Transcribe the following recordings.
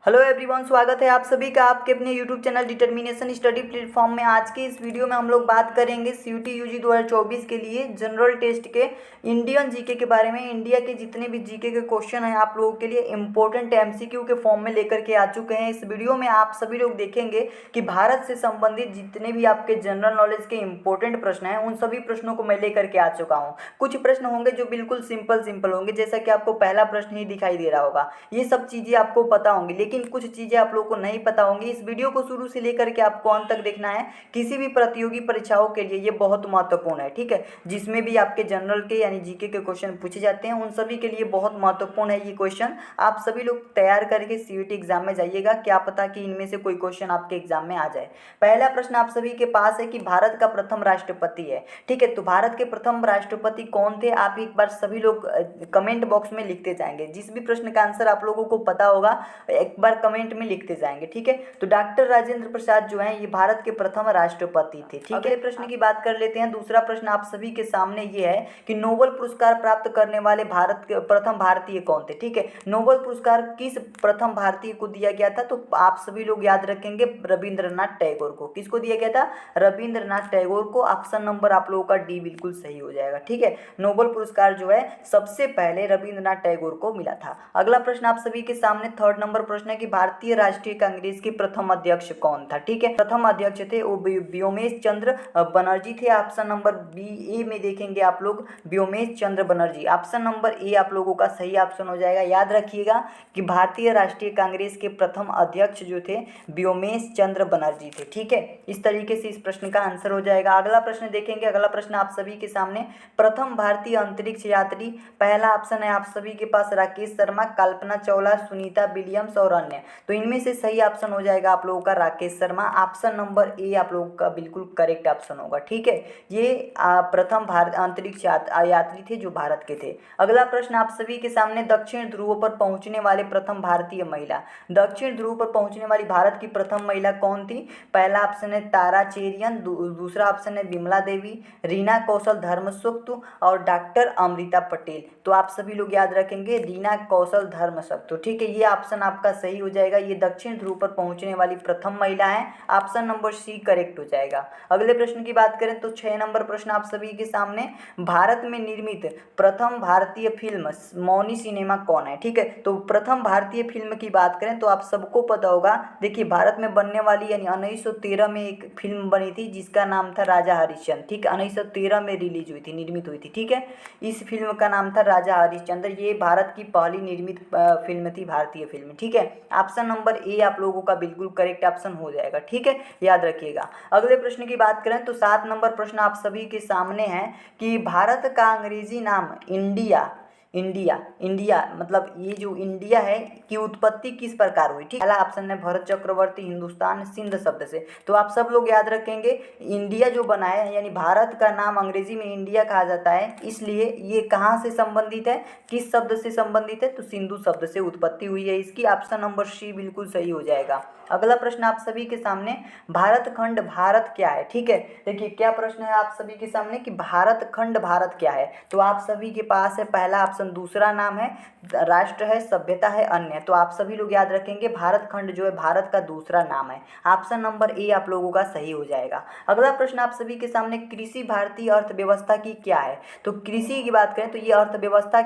Hello everyone, स्वागत है आप सभी का आपके अपने YouTube channel determination study platform में। आज के इस वीडियो में हम लोग बात करेंगे सीयूटी यूजी 2024 के लिए जनरल टेस्ट के इंडियन जीके के बारे में। इंडिया के जितने भी जीके के क्वेश्चन हैं आप लोगों के लिए इंपॉर्टेंट एमसीक्यू के फॉर्म में लेकर के आ चुके हैं। इस वीडियो में आप सभी लोग देखेंगे कि भारत से संबंधित जितने भी आपके जनरल नॉलेज के इंपॉर्टेंट प्रश्न हैं उन सभी प्रश्नों को मैं लेकर के आ चुका हूँ। कुछ प्रश्न होंगे जो बिल्कुल सिंपल होंगे, जैसा कि आपको पहला प्रश्न ही दिखाई दे रहा होगा। ये सब चीज़ें आपको पता होंगी, लेकिन कुछ चीज़ें आप लोगों को नहीं पता होंगी। इस वीडियो को शुरू से लेकर के आपको अंत तक देखना है। किसी भी प्रतियोगी परीक्षाओं के लिए ये बहुत महत्वपूर्ण है, ठीक है। जिसमें भी आपके जनरल के यानी जीके के क्वेश्चन पूछे जाते हैं उन सभी के लिए बहुत महत्वपूर्ण है ये क्वेश्चन। आप सभी लोग तैयार करके सीयूटी एग्जाम में जाइएगा, क्या पता कि इनमें से कोई क्वेश्चन आपके एग्जाम में आ जाए। पहला प्रश्न आप सभी के पास है कि भारत का प्रथम राष्ट्रपति है, ठीक है। तो भारत के प्रथम राष्ट्रपति कौन थे, आप एक बार सभी लोग कमेंट बॉक्स में लिखते जाएंगे। जिस भी प्रश्न का आंसर आप लोगों को पता होगा एक बार कमेंट में लिखते जाएंगे, ठीक है। तो डॉक्टर राजेंद्र प्रसाद जो हैं ये भारत के प्रथम राष्ट्रपति थे, ठीक है। अगले प्रश्न की बात कर लेते हैं। दूसरा प्रश्न आप सभी के सामने ये है कि नोबेल पुरस्कार प्राप्त करने वाले भारत के प्रथम भारतीय कौन थे, ठीक है। नोबेल पुरस्कार किस प्रथम भारतीय को दिया गया था, तो आप सभी लोग याद रखेंगे रविंद्रनाथ टैगोर को। किसको दिया गया था? रविंद्रनाथ टैगोर को। ऑप्शन नंबर आप लोगों का डी बिल्कुल सही हो जाएगा, ठीक है। नोबेल पुरस्कार जो है सबसे पहले रविंद्रनाथ टैगोर को मिला था। अगला प्रश्न आप सभी के सामने थर्ड नंबर प्रश्न है कि भारतीय राष्ट्रीय कांग्रेस के प्रथम अध्यक्ष कौन था, ठीक है। प्रथम अध्यक्ष थे वो व्योमेश चंद्र बनर्जी थे। ऑप्शन नंबर बी ए में देखेंगे आप लोग व्योमेश चंद्र बनर्जी। ऑप्शन नंबर ए आप लोगों का सही ऑप्शन हो जाएगा। याद रखिएगा कि भारतीय राष्ट्रीय कांग्रेस के प्रथम अध्यक्ष जो थे व्योमेश चंद्र बनर्जी थे, ठीक है। इस तरीके से इस प्रश्न का आंसर हो जाएगा। अगला प्रश्न देखेंगे। अगला प्रश्न आप सभी के सामने प्रथम भारतीय अंतरिक्ष यात्री। पहला ऑप्शन है आप सभी के पास राकेश शर्मा, कल्पना चावला, सुनीता विलियम्स और अन्य। तो इनमें से सही ऑप्शन हो जाएगा आप लोगों का Rakesh Sharma. Option number A आप लोगों का बिल्कुल करेक्ट ऑप्शन होगा, ठीक है। ये प्रथम भारत अंतरिक्ष यात्री थे जो भारत के थे। अगला प्रश्न आप सभी के सामने दक्षिण ध्रुव पर पहुंचने वाले प्रथम भारतीय महिला। दक्षिण ध्रुव पर पहुंचने वाली भारत की प्रथम महिला कौन थी? पहला ऑप्शन है तारा चेरियन, दूसरा ऑप्शन है विमला देवी, रीना कौशल धर्मसुक्त और डॉक्टर अमृता पटेल। तो आप सभी लोग याद रखेंगे रीना कौशल धर्मसुक्त, ठीक है। ये ऑप्शन आपका सही हो जाएगा। ये दक्षिण ध्रुव पर पहुंचने वाली प्रथम महिला है। ऑप्शन नंबर सी करेक्ट हो जाएगा। अगले प्रश्न की बात करें तो 6 नंबर प्रश्न आप सभी के सामने भारत में निर्मित प्रथम भारतीय फिल्म मौनी सिनेमा कौन है, ठीक है। तो प्रथम भारतीय फिल्म की बात करें तो आप सबको पता होगा। देखिए भारत में बनने वाली यानी 1913 में एक फिल्म बनी थी जिसका नाम था राजा हरिश्चंद्र, ठीक है। 1913 में रिलीज हुई थी, निर्मित हुई थी, ठीक है। इस फिल्म का नाम था राजा हरिश्चंद्र। ये भारत की पहली निर्मित फिल्म थी, भारतीय फिल्म, ठीक है। ऑप्शन नंबर ए आप लोगों का बिल्कुल करेक्ट ऑप्शन हो जाएगा, ठीक है। याद रखिएगा। अगले प्रश्न की बात करें तो 7 नंबर प्रश्न आप सभी के सामने है कि भारत का अंग्रेजी नाम इंडिया इंडिया इंडिया मतलब ये जो इंडिया है की उत्पत्ति किस प्रकार हुई, ठीक। पहला ऑप्शन है भरत चक्रवर्ती, हिंदुस्तान, सिंध शब्द से। तो आप सब लोग याद रखेंगे इंडिया जो बना है यानी भारत का नाम अंग्रेजी में इंडिया कहा जाता है, इसलिए ये कहाँ से संबंधित है, किस शब्द से संबंधित है, तो सिंधु शब्द से उत्पत्ति हुई है इसकी। ऑप्शन नंबर सी बिल्कुल सही हो जाएगा। अगला प्रश्न आप सभी के सामने भारत खंड भारत क्या है, ठीक है। देखिए क्या प्रश्न है आप सभी के सामने कि भारत खंड भारत क्या है। तो आप सभी के पास है पहला ऑप्शन दूसरा नाम है, राष्ट्र है, सभ्यता है, अन्य। तो आप सभी लोग याद रखेंगे भारत खंड जो है भारत का दूसरा नाम है। ऑप्शन नंबर ए आप लोगों का सही हो जाएगा। अगला प्रश्न आप सभी के सामने कृषि भारतीय अर्थव्यवस्था की क्या है। तो कृषि की बात करें तो ये अर्थव्यवस्था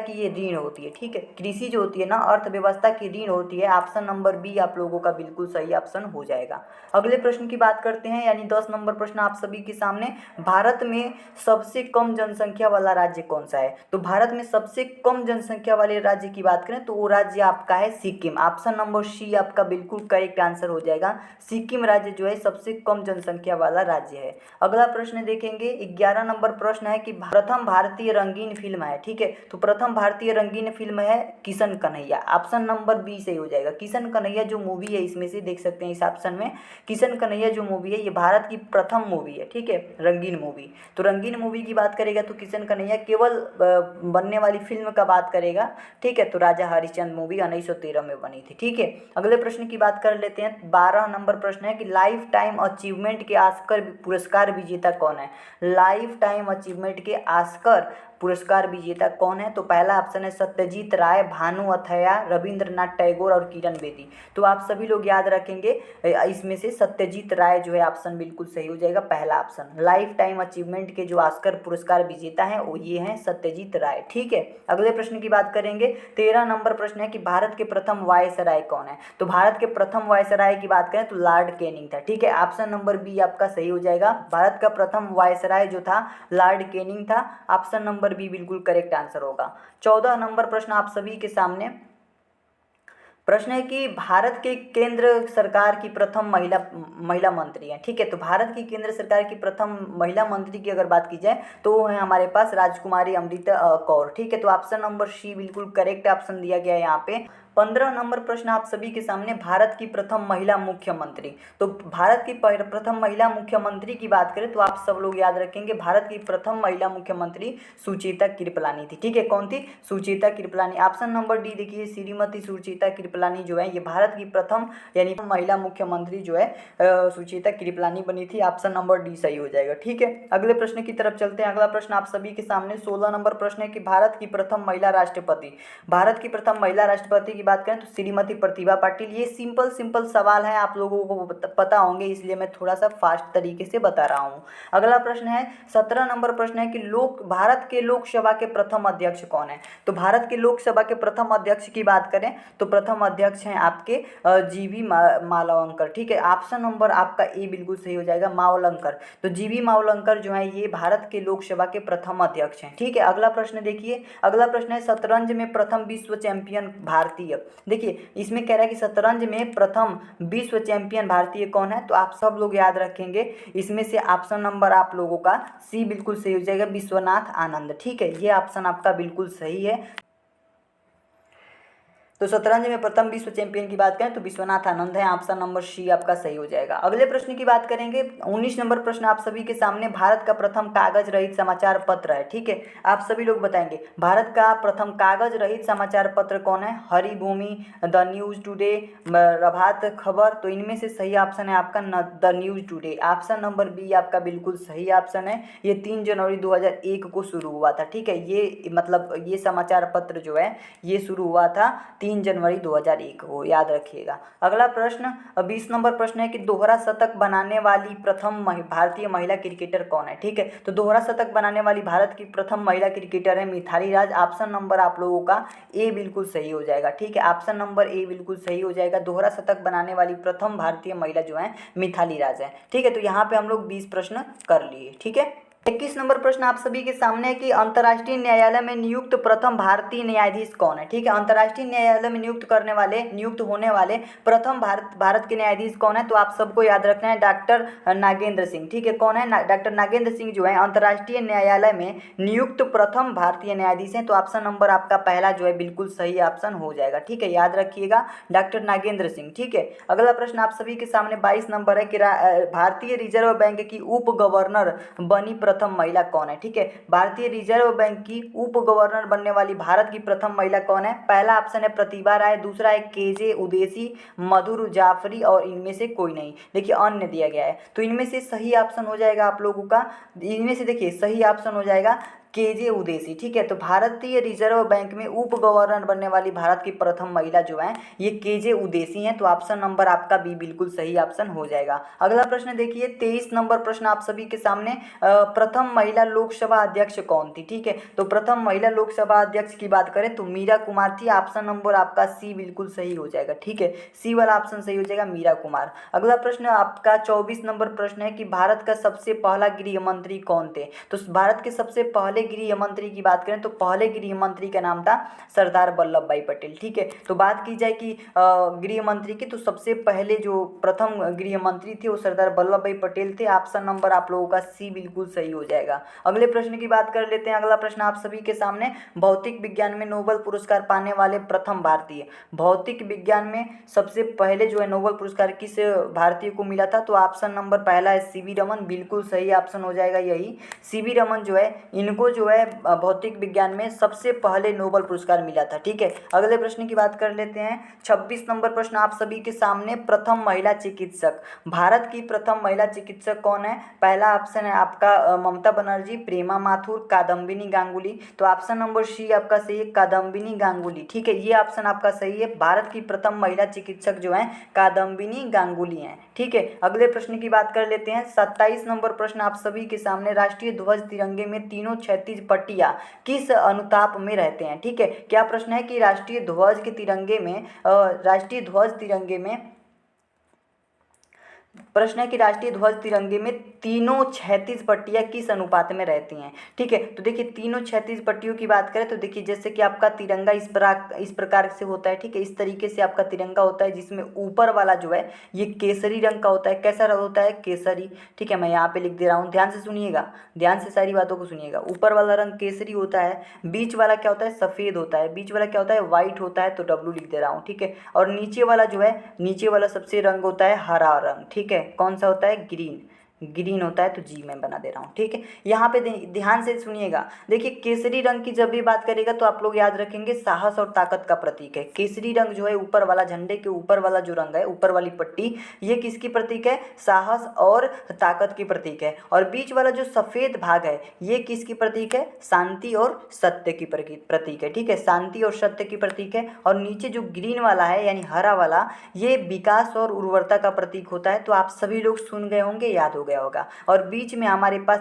की ये रीढ़ होती है, ठीक है। कृषि जो होती है ना अर्थव्यवस्था की रीढ़ होती है। ऑप्शन नंबर बी आप लोगों का बिल्कुल सही ऑप्शन हो जाएगा। अगले प्रश्न की बात करते हैं यानी 10 नंबर प्रश्न आप सभी के सामने भारत में सबसे कम जनसंख्या वाला राज्य कौन सा है। तो भारत में सबसे कम जनसंख्या वाले राज्य की बात करें तो वो राज्य आपका है सिक्किम। ऑप्शन नंबर सी आपका बिल्कुल करेक्ट आंसर हो जाएगा। सिक्किम राज्य जो है सबसे कम जनसंख्या वाला राज्य है। अगला प्रश्न देखेंगे 11 नंबर प्रश्न है कि प्रथम भारतीय रंगीन फिल्म है, ठीक है। तो प्रथम भारतीय रंगीन फिल्म है Kishan Kanhaiya. Option number B सही हो जाएगा। किशन कन्हैया जो मूवी है इसमें से देख सकते हैं इस ऑप्शन में किशन कन्हैया जो मूवी है ये भारत की प्रथम मूवी है, ठीक है, रंगीन मूवी। तो रंगीन मूवी की बात करेगा तो किशन कन्हैया केवल बनने वाली फिल्म का बात करेगा, ठीक है। तो राजा हरिश्चंद्र मूवी 1913 में बनी थी, ठीक है। अगले प्रश्न की बात कर लेते हैं। 12 नंबर प्रश्न है कि लाइफ टाइम अचीवमेंट के ऑस्कर पुरस्कार विजेता कौन है। लाइफ टाइम अचीवमेंट के ऑस्कर पुरस्कार विजेता कौन है? तो पहला ऑप्शन है सत्यजीत राय, भानु अथैया, रविंद्रनाथ टैगोर और किरण बेदी। तो आप सभी लोग याद रखेंगे इसमें से सत्यजीत राय जो है ऑप्शन बिल्कुल सही हो जाएगा, पहला ऑप्शन। लाइफ टाइम अचीवमेंट के जो ऑस्कर पुरस्कार विजेता हैं वो ये हैं सत्यजीत राय। ठीक है, अगले प्रश्न की बात करेंगे। 13 नंबर प्रश्न है कि भारत के प्रथम वायसराय कौन है? तो भारत के प्रथम वायसराय की बात करें तो लॉर्ड कैनिंग था। ठीक है, ऑप्शन नंबर बी आपका सही हो जाएगा। भारत का प्रथम वायसराय जो था लॉर्ड कैनिंग था। ऑप्शन नंबर बी बिल्कुल करेक्ट आंसर होगा। 14 नंबर प्रश्न आप सभी के सामने प्रश्न है कि भारत के केंद्र सरकार की प्रथम महिला मंत्री है। ठीक है, तो भारत की केंद्र सरकार की प्रथम महिला मंत्री की अगर बात की जाए तो वो है हमारे पास राजकुमारी अमृता कौर। ठीक है, तो ऑप्शन नंबर सी बिल्कुल करेक्ट ऑप्शन दिया गया है यहाँ पे। 15 नंबर प्रश्न आप सभी के सामने भारत की प्रथम महिला मुख्यमंत्री। तो भारत की प्रथम महिला मुख्यमंत्री की बात करें तो आप सब लोग याद रखेंगे भारत की प्रथम महिला मुख्यमंत्री सुचेता कृपलानी थी। ठीक है, कौन थी? Sucheta Kripalani. Option number D देखिए, श्रीमती सुचेता कृपलानी जो है ये भारत की प्रथम यानी महिला मुख्यमंत्री जो है सुचेता कृपलानी बनी थी। ऑप्शन नंबर डी सही हो जाएगा। ठीक है, अगले प्रश्न की तरफ चलते हैं। अगला प्रश्न आप सभी के सामने 16 नंबर प्रश्न है कि भारत की प्रथम महिला राष्ट्रपति। भारत की प्रथम महिला राष्ट्रपति की बात करें तो श्रीमती प्रतिभा पाटिल। ये सिंपल सवाल है, आप लोगों को पता होंगे, इसलिए मैं थोड़ा सा फास्ट तरीके से बता रहा हूँ। अगला प्रश्न है 17 नंबर प्रश्न है कि भारत के लोकसभा के प्रथम अध्यक्ष कौन है? तो भारत के लोकसभा के प्रथम अध्यक्ष की बात करें तो प्रथम अध्यक्ष हैं आपके जीवी मावलंकर। ठीक है, ऑप्शन नंबर आपका ए बिल्कुल सही हो जाएगा, मावलंकर। तो जीवी मावलंकर जो है ये भारत के लोकसभा के प्रथम अध्यक्ष हैं। ठीक है, अगला प्रश्न देखिए। अगला प्रश्न है शतरंज में प्रथम विश्व चैंपियन भारतीय। देखिए इसमें कह रहा है कि शतरंज में प्रथम विश्व चैंपियन भारतीय कौन है? तो आप सब लोग याद रखेंगे इसमें से ऑप्शन नंबर आप लोगों का सी बिल्कुल सही हो जाएगा, विश्वनाथ आनंद। ठीक है, ये ऑप्शन आपका बिल्कुल सही है। तो शतरंज में प्रथम विश्व चैंपियन की बात करें तो विश्वनाथ आनंद है। ऑप्शन नंबर सी आपका सही हो जाएगा। अगले प्रश्न की बात करेंगे। 19 नंबर प्रश्न आप सभी के सामने भारत का प्रथम कागज रहित समाचार पत्र है। ठीक है, आप सभी लोग बताएंगे भारत का प्रथम कागज रहित समाचार पत्र कौन है? Haribhoomi, the news today, Prabhat Khabar. तो इनमें से सही ऑप्शन है आपका the news today. Option number B आपका बिल्कुल सही ऑप्शन है। ये 3 जनवरी 2001 को शुरू हुआ था। ठीक है, ये मतलब ये समाचार पत्र जो है ये शुरू हुआ था 3 जनवरी 2001 को, याद रखिएगा। अगला प्रश्न 20 नंबर प्रश्न है कि दोहरा शतक बनाने वाली प्रथम भारतीय महिला क्रिकेटर कौन है? ठीक है, तो दोहरा शतक बनाने वाली भारत की प्रथम महिला क्रिकेटर है मिथाली राज। ऑप्शन नंबर आप लोगों का ए बिल्कुल सही हो जाएगा। ठीक है, ऑप्शन नंबर ए बिल्कुल सही हो जाएगा। दोहरा शतक बनाने वाली प्रथम भारतीय महिला जो है मिथाली राज है। ठीक है, तो यहाँ पे हम लोग 20 प्रश्न कर लिए। ठीक है, 21 नंबर प्रश्न आप सभी के सामने है कि अंतर्राष्ट्रीय न्यायालय में नियुक्त प्रथम भारतीय न्यायाधीश कौन है? ठीक है, अंतर्राष्ट्रीय न्यायालय में नियुक्त होने वाले प्रथम भारत के न्यायाधीश कौन है? तो आप सबको याद रखना है डॉक्टर नागेंद्र सिंह। ठीक है, कौन है? डॉक्टर नागेंद्र सिंह जो है अंतर्राष्ट्रीय न्यायालय में नियुक्त प्रथम भारतीय न्यायाधीश हैं। तो ऑप्शन नंबर आपका पहला जो है बिल्कुल सही ऑप्शन हो जाएगा। ठीक है, याद रखिएगा डॉक्टर नागेंद्र सिंह। ठीक है, अगला प्रश्न आप सभी के सामने 22 नंबर है कि भारतीय रिजर्व बैंक की उप गवर्नर बनी प्रथम महिला कौन है? ठीक है, भारतीय रिजर्व बैंक की उप गवर्नर बनने वाली भारत की प्रथम महिला कौन है? पहला ऑप्शन है प्रतिभा राय, दूसरा है केजे उदेसी, मधुर जाफरी और इनमें से कोई नहीं। देखिए अन्य दिया गया है, तो इनमें से सही ऑप्शन हो जाएगा आप लोगों का, इनमें से देखिए सही ऑप्शन हो जाएगा केजे उदेसी। ठीक है, तो भारतीय रिजर्व बैंक में उप गवर्नर बनने वाली भारत की प्रथम महिला जो है ये केजे उदेसी हैं। तो ऑप्शन नंबर आपका बी बिल्कुल सही ऑप्शन हो जाएगा। अगला प्रश्न देखिए 23 नंबर प्रश्न आप सभी के सामने प्रथम महिला लोकसभा अध्यक्ष कौन थी? ठीक है, तो प्रथम महिला लोकसभा अध्यक्ष की बात करें तो मीरा कुमार थी। ऑप्शन नंबर आपका सी बिल्कुल सही हो जाएगा। ठीक है, सी वाला ऑप्शन सही हो जाएगा, मीरा कुमार। अगला प्रश्न आपका 24 नंबर प्रश्न है कि भारत का सबसे पहला गृह मंत्री कौन थे? तो भारत के सबसे पहले गृह मंत्री की बात करें तो पहले गृह मंत्री का नाम था सरदार वल्लभ भाई पटेल। ठीक है, तो बात की जाए कि गृह मंत्री की तो सबसे पहले जो प्रथम गृह मंत्री थे वो सरदार वल्लभ भाई पटेल थे। ऑप्शन नंबर आप लोगों का सी बिल्कुल सही हो जाएगा। अगले प्रश्न की बात कर लेते हैं। अगला प्रश्न आप सभी के सामने भौतिक विज्ञान में नोबेल पुरस्कार पाने वाले प्रथम भारतीय, भौतिक विज्ञान में सबसे पहले जो है नोबेल पुरस्कार किस भारतीय को मिला था? तो ऑप्शन नंबर पहला है सीवी रमन, बिल्कुल सही ऑप्शन हो जाएगा यही। सीवी रमन जो है इनको इनको जो है भौतिक विज्ञान में सबसे पहले नोबेल पुरस्कार मिला था। ठीक है, अगले प्रश्न की बात कर लेते हैं। 26 नंबर प्रश्न आप सभी के सामने, प्रथम महिला चिकित्सक, भारत की प्रथम महिला चिकित्सक कौन है? पहला ऑप्शन है आपका ममता बनर्जी, प्रेमा माथुर, कादम्बिनी गांगुली। तो ऑप्शन नंबर सी आपका सही है, कादम्बिनी गांगुली। ठीक है, ये ऑप्शन आपका सही है। भारत की प्रथम महिला चिकित्सक जो है कादम्बिनी गांगुली हैं। ठीक है, अगले प्रश्न की बात कर लेते हैं। 27 नंबर प्रश्न आप सभी के सामने, राष्ट्रीय ध्वज तिरंगे में तीनों क्षैतिज पट्टियां किस अनुताप में रहते हैं? ठीक है, क्या प्रश्न है कि राष्ट्रीय ध्वज तिरंगे में प्रश्न है कि राष्ट्रीय ध्वज तिरंगे में तीनों क्षैतिज पट्टियां किस अनुपात में रहती हैं? ठीक है, तो देखिए तीनों क्षैतिज पट्टियों की बात करें तो देखिए जैसे कि आपका तिरंगा इस प्रकार से होता है। ठीक है, इस तरीके से आपका तिरंगा होता है, जिसमें ऊपर वाला जो है ये केसरी रंग का होता है। कैसा होता है? केसरी। ठीक है, मैं यहाँ पे लिख दे रहा हूँ, ध्यान से सुनिएगा, ध्यान से सारी बातों को सुनिएगा। ऊपर वाला रंग केसरी होता है, बीच वाला क्या होता है? सफ़ेद होता है, बीच वाला क्या होता है? व्हाइट होता है, तो डब्लू लिख दे रहा हूँ। ठीक है, और नीचे वाला जो है, नीचे वाला सबसे रंग होता है हरा रंग। ठीक है, कौन सा होता है? ग्रीन होता है, तो जी मैं बना दे रहा हूँ। ठीक है, यहाँ पे ध्यान से सुनिएगा। देखिए केसरी रंग की जब भी बात करेगा तो आप लोग याद रखेंगे साहस और ताकत का प्रतीक है। केसरी रंग जो है ऊपर वाला, झंडे के ऊपर वाला जो रंग है, ऊपर वाली पट्टी, ये किसकी प्रतीक है? साहस और ताकत की प्रतीक है। और बीच वाला जो सफ़ेद भाग है ये किसकी प्रतीक है? शांति और सत्य की प्रतीक है। ठीक है, शांति और सत्य की प्रतीक है। और नीचे जो ग्रीन वाला है यानी हरा वाला, ये विकास और उर्वरता का प्रतीक होता है। तो आप सभी लोग सुन गए होंगे, याद हो गया होगा। और बीच में हमारे पास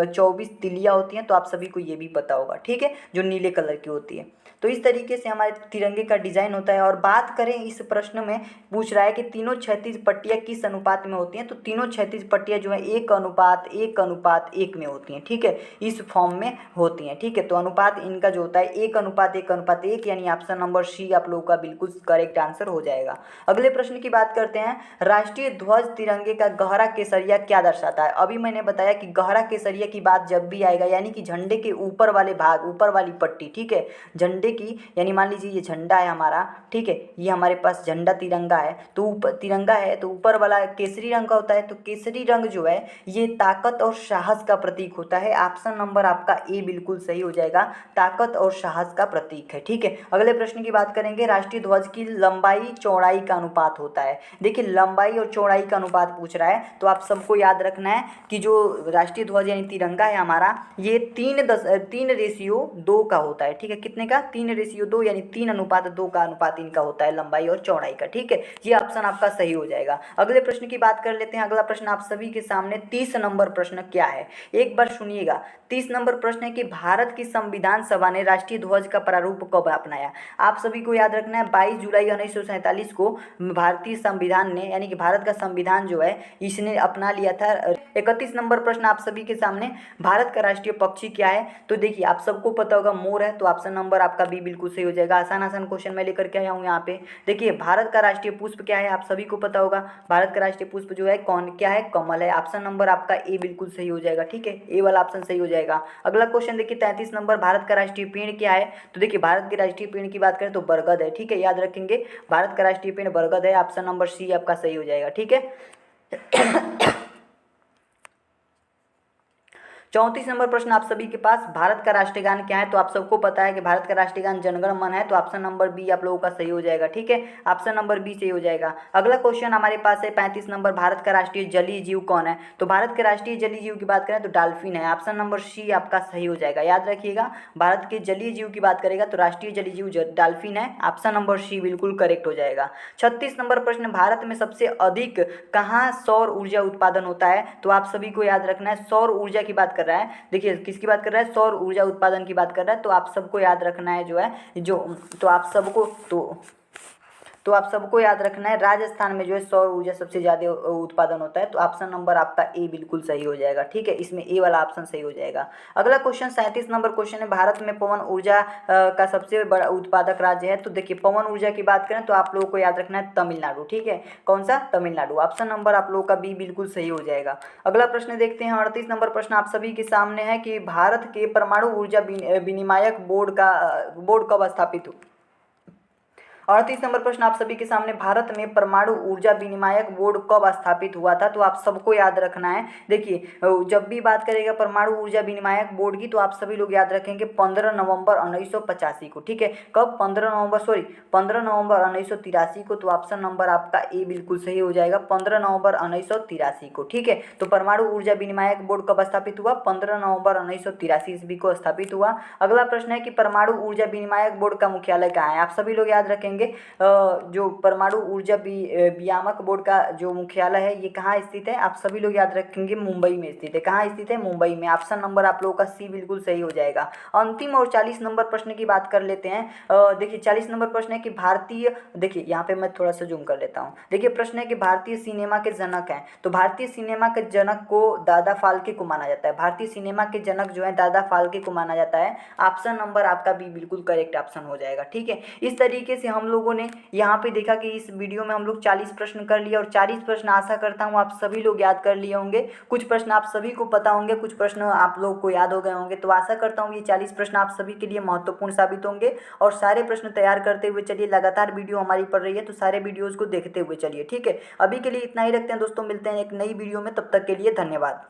24 तिलियां होती हैं, तो आप सभी को ये भी पता होगा। ठीक है, जो नीले कलर की होती है। तो इस तरीके से हमारे तिरंगे का डिजाइन होता है। और बात करें, इस प्रश्न में पूछ रहा है कि तीनों क्षैतिज पट्टियां किस अनुपात में होती हैं, तो तीनों क्षैतिज पट्टियां जो है 1:1:1 में होती हैं। ठीक है, इस फॉर्म में होती हैं। ठीक है, तो अनुपात इनका जो होता है 1:1:1, यानी ऑप्शन नंबर सी आप लोगों का बिल्कुल करेक्ट आंसर हो जाएगा। अगले प्रश्न की बात करते हैं। राष्ट्रीय ध्वज तिरंगे का गहरा केसरिया क्या दर्शाता है? अभी मैंने बताया कि गहरा केसरिया की बात जब भी आएगा, यानी कि झंडे के ऊपर वाले भाग, ऊपर वाली पट्टी, ठीक है, झंडे की, यानी मान लीजिए ये झंडा है हमारा, ठीक है, ये हमारे पास झंडा तिरंगा है, तो ऊपर तिरंगा है तो ऊपर वाला केसरी रंग का होता है। तो केसरी रंग जो है ये ताकत और साहस का प्रतीक होता है। ऑप्शन नंबर आपका ए बिल्कुल सही हो जाएगा, ताकत और साहस का प्रतीक है। ठीक है, अगले प्रश्न की बात करेंगे। राष्ट्रीय ध्वज की लंबाई चौड़ाई का अनुपात होता है। देखिए लंबाई और चौड़ाई का अनुपात पूछ रहा है, तो आप सबको याद रखना है कि जो राष्ट्रीय ध्वज यानी तिरंगा है हमारा, ये 3:2 का होता है। ठीक है, कितने का? 3:2, यानी 3:2 का अनुपात इनका होता है, लंबाई और चौड़ाई का। ठीक है, ये ऑप्शन आपका सही हो जाएगा। अगले प्रश्न की बात कर लेते हैं। अगला प्रश्न आप सभी के सामने 30 नंबर प्रश्न क्या है, एक बार सुनिएगा। 30 नंबर प्रश्न है कि भारत की संविधान सभा ने राष्ट्रीय ध्वज का प्रारूप कब अपनाया? आप सभी को याद रखना है 22 जुलाई 1947 को भारतीय संविधान ने, यानी कि भारत का संविधान जो है इसने अपना लिया था। 31 नंबर प्रश्न आप सभी के सामने, भारत का राष्ट्रीय पक्षी क्या है? तो देखिए आप सबको पता होगा मोर है, तो ऑप्शन नंबर आपका बी बिल्कुल सही हो जाएगा। आसान आसान क्वेश्चन मैं लेकर के आया हूँ यहाँ पे। देखिए भारत का राष्ट्रीय पुष्प क्या है? आप सभी को पता होगा, भारत का राष्ट्रीय पुष्प जो है कौन क्या है? कमल है। ऑप्शन नंबर आपका ए बिल्कुल सही हो जाएगा। ठीक है, ए वाला ऑप्शन सही हो जाएगा। अगला क्वेश्चन देखिए 33 नंबर, भारत का राष्ट्रीय पेड़ क्या है? तो देखिए भारत के राष्ट्रीय पेड़ की बात करें तो बरगद है। ठीक है, याद रखेंगे भारत का राष्ट्रीय पेड़ बरगद है। ऑप्शन नंबर सी आपका सही हो जाएगा। ठीक है। 34 नंबर प्रश्न आप सभी के पास, भारत का राष्ट्रीय गान क्या है? तो आप सबको पता है कि भारत का राष्ट्रीय गान जनगण मन है, तो ऑप्शन नंबर बी आप लोगों का सही हो जाएगा। ठीक है, ऑप्शन नंबर बी सही हो जाएगा। अगला क्वेश्चन हमारे पास है 35 नंबर, भारत का राष्ट्रीय जलीय जीव कौन है? तो भारत के राष्ट्रीय जलीय जीव की बात करें तो डॉल्फिन है। ऑप्शन नंबर सी आपका सही हो जाएगा। याद रखिएगा, भारत के जलीय जीव की बात करेगा तो राष्ट्रीय जलीय जीव डॉल्फिन है। ऑप्शन नंबर सी बिल्कुल करेक्ट हो जाएगा। 36 नंबर प्रश्न, भारत में सबसे अधिक कहाँ सौर ऊर्जा उत्पादन होता है? तो आप सभी को याद रखना है, सौर ऊर्जा की बात कर रहा है। देखिए किसकी बात कर रहा है? सौर ऊर्जा उत्पादन की बात कर रहा है। तो आप सबको याद रखना है जो है तो आप सबको याद रखना है, राजस्थान में जो है सौर ऊर्जा सबसे ज़्यादा उत्पादन होता है। तो ऑप्शन नंबर आपका ए बिल्कुल सही हो जाएगा। ठीक है, इसमें ए वाला ऑप्शन सही हो जाएगा। अगला क्वेश्चन 37 नंबर क्वेश्चन है, भारत में पवन ऊर्जा का सबसे बड़ा उत्पादक राज्य है? तो देखिए पवन ऊर्जा की बात करें तो आप लोगों को याद रखना है तमिलनाडु। ठीक है, कौन सा? तमिलनाडु। ऑप्शन नंबर आप लोगों का बी बिल्कुल सही हो जाएगा। अगला प्रश्न देखते हैं 38 नंबर प्रश्न आप सभी के सामने है कि भारत के परमाणु ऊर्जा विनिमायक बोर्ड कब स्थापित हुआ? 38 नंबर प्रश्न आप सभी के सामने, भारत में परमाणु ऊर्जा विनिमायक बोर्ड कब स्थापित हुआ था? तो आप सबको याद रखना है। देखिए जब भी बात करेगा परमाणु ऊर्जा विनिमायक बोर्ड की तो आप सभी लोग याद रखेंगे 15 नवंबर 1985 को। ठीक है, कब? 15 नवंबर 1983 को। तो ऑप्शन नंबर आपका ए बिल्कुल सही हो जाएगा, 15 नवंबर 1983 को। ठीक है, तो परमाणु ऊर्जा विनिमायक बोर्ड कब स्थापित हुआ? 15 नवंबर 1983 ईस्वी को स्थापित हुआ। अगला प्रश्न है कि परमाणु ऊर्जा विनिमायक बोर्ड का मुख्यालय कहाँ है? आप सभी लोग याद रखेंगे जो परमाणु ऊर्जा विनियामक बोर्ड का जो मुख्यालय है ये कहाँ स्थित है? आप सभी लोग याद रखेंगे मुंबई में स्थित है। कहाँ स्थित है? मुंबई में। ऑप्शन नंबर आप लोगों का सी बिल्कुल सही हो जाएगा। अंतिम और 40 नंबर प्रश्न की बात कर लेते हैं। देखिए 40 नंबर प्रश्न है कि भारतीय, देखिए यहाँ पे मैं थोड़ा सा जूम कर लेता हूँ। देखिए प्रश्न है कि भारतीय सिनेमा के जनक हैं, तो भारतीय सिनेमा के जनक को दादा फाल्के को माना जाता है। भारतीय सिनेमा के जनक जो है दादा फाल्के को माना जाता है। ऑप्शन नंबर आपका बी बिल्कुल करेक्ट ऑप्शन हो जाएगा। ठीक है, इस तरीके से हम लोगों ने यहाँ पे देखा कि इस वीडियो में हम लोग 40 प्रश्न कर लिए और 40 प्रश्न आशा करता हूँ आप सभी लोग याद कर लिए होंगे। कुछ प्रश्न आप सभी को पता होंगे, कुछ प्रश्न आप लोग को याद हो गए होंगे। तो आशा करता हूँ ये 40 प्रश्न आप सभी के लिए महत्वपूर्ण साबित होंगे। और सारे प्रश्न तैयार करते हुए चलिए, लगातार वीडियो हमारी पड़ रही है तो सारे वीडियोज़ को देखते हुए चलिए। ठीक है, अभी के लिए इतना ही रखते हैं दोस्तों, मिलते हैं एक नई वीडियो में, तब तक के लिए धन्यवाद।